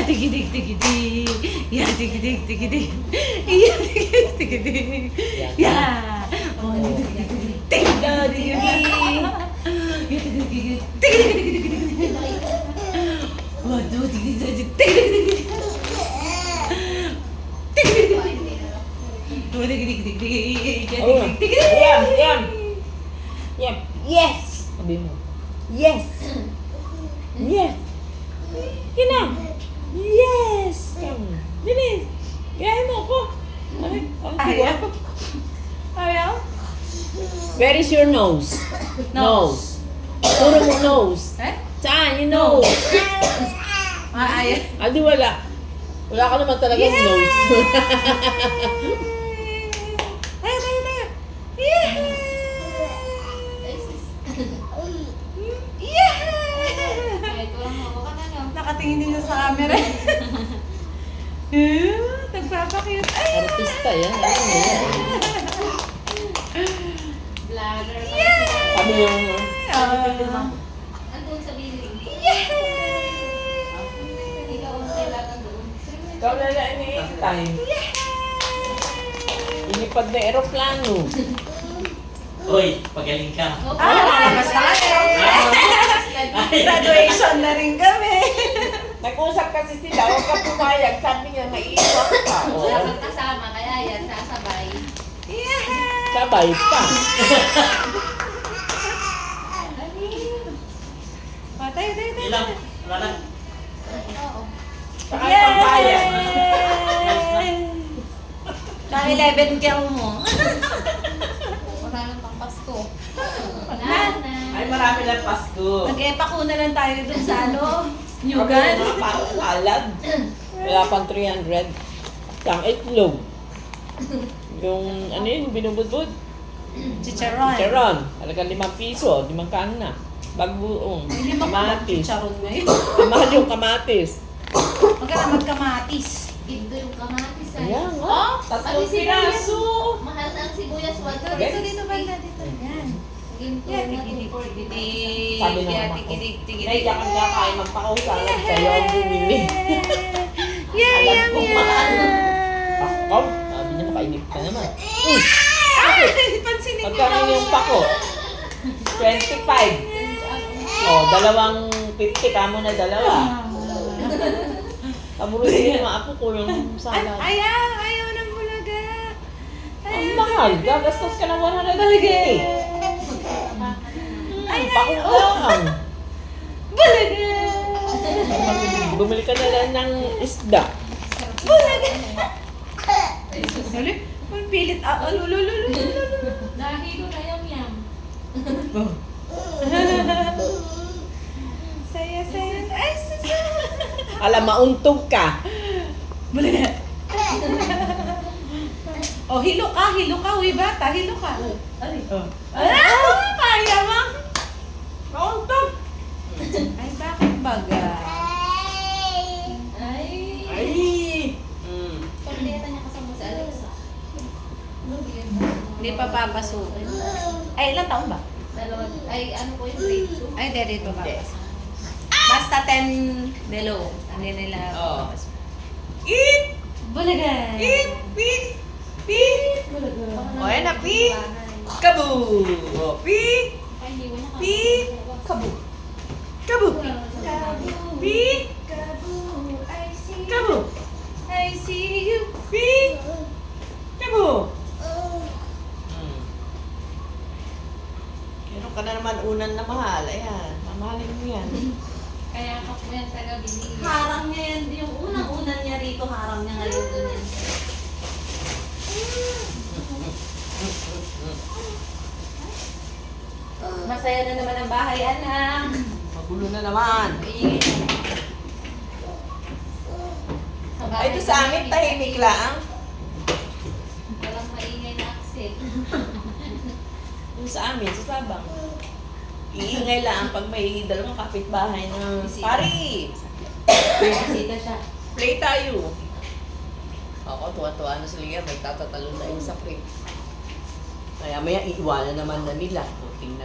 Ya tigidig tigidig. Ya tigidig tigidig. Ya tigidig tigidig. Ya. Oh, tigidig tigidig. Tigidig tigidig. Ya tigidig tigidig. Tigidig tigidig tigidig. Waduh, tigidig tigidig. Tigidig tigidig. Tigidig tigidig. Oh, tigidig tigidig. Ya tigidig tigidig. Yum, yum. Yum. Yes! Sabi mo. Yes! Yes! Kina! Yes! Bilis! Kaya mo ako. Ay, Ayaw. Ayaw? Where is your nose? Nose. Puro mo nose. Eh? Saan? Yung nose. Ayaw. Adi wala. Wala ka naman talagang nose. Tayo, tayo, tayo. Yeah! Yeah! Nakatingin din siya sa camera. Nagpapakute. Ay! Artista yan. Vlogger. Sabi yung... Andun sa building. Ikaw ang kailangan doon. Ikaw na lang ini-time. Ilipad na aeroplano. Uy, pagaling ka. Lalabas na kami. Graduation na rin kami. Nag-usap kasi sila, huwag ka pumayag. Sabi niya, maiiwan ka. Wala Oo. kang kasama, kaya yan, sasabay. Sabay pa. Patay, tayo, tayo. Ilang? Wala na. Oo. Saka pagbayad. Kang 11 ka mo. Wala nang pang Pasko. Wala na. Ay, marami lang Pasko. Nag-epa ko na lang tayo dun sa ano, New Kami Gun. mga parang salad. Wala pang 300. Isang itlog. Yung ano yun, binubudbud. Chicharon. Charon. Talagang 5 piso. 5 kaan na. Bagbuong. Hindi Kamatis. chicharon ngayon. Mahal yung kamatis. Huwag ka na magkamatis. Ito yung kamatis. Ayan, Oh, tatlong pati piraso. Mahal na ang sibuyas. Dito, dito, dito, banda, dito. Yan. Ginto Yan, na tigidig, 240. tigidig. Sabi ng Yan, mama ko. tigidig, tigidig. Naiyak ang kakain magpakausap. Sa'yo ang bumili. Yeah, Alam yeah, ko yeah. Pako? Sabi niya, nakainip ka naman. Ay, pansinin niyo. Magkano yung pako? 25. Oh, dalawang 50 ka mo na dalawa. Kamurusin yung mga apo ko yung salad. Ayaw ng bulaga. Ang mahal. Gagastos ka ng 100 Pako lang. Bulaga. Bumili ka na lang ng isda. Bulaga. Dali, pilit. Lulululululul. Nahilo na yung yam. Saya, saya. Ay, saya. Alam, mauntog ka. Bulaga. Oh, hilo ka, uy bata, hilo ka. Oh. Kaya mo. Mauntog. Ay, bakit baga? Ay. Ay. Mm. Pagdeta niya kasama sa Alexa. Hindi pa papasukin. Ay, ilang taon ba? Dalawa. Ay, ano po yung grade 2? Ay, dito papasok. Basta 10 below. Hindi nila Oo. papasok. Eat! Bulaga! Eat! Eat! Eat! O, yan na, pi! Kabu! Pi! Pi! Kabu! Kabu! Pi! Kabu! I see you! Pi! Kabu! Meron ka na naman unan na mahal. Ayan, mamahalin mo yan. Kaya ako po yan sa gabi niya. Harang niya yan. Yung unang-unan niya rito, harang niya ngayon doon yan. Masaya na naman ang bahay, anak. Magulo na naman. Iingay na. Ay, ito sa amin, tahimik lang. Walang maingay na accent. Yung sa amin, sa Sabang. Iingay lang pag may dalawang kapitbahay na pari. Bisita siya. Play tayo. Ako, tuwa-tuwa na sila yan. May tatatalo na yung sa crib. Kaya maya iiwanan naman na nila. O, tingnan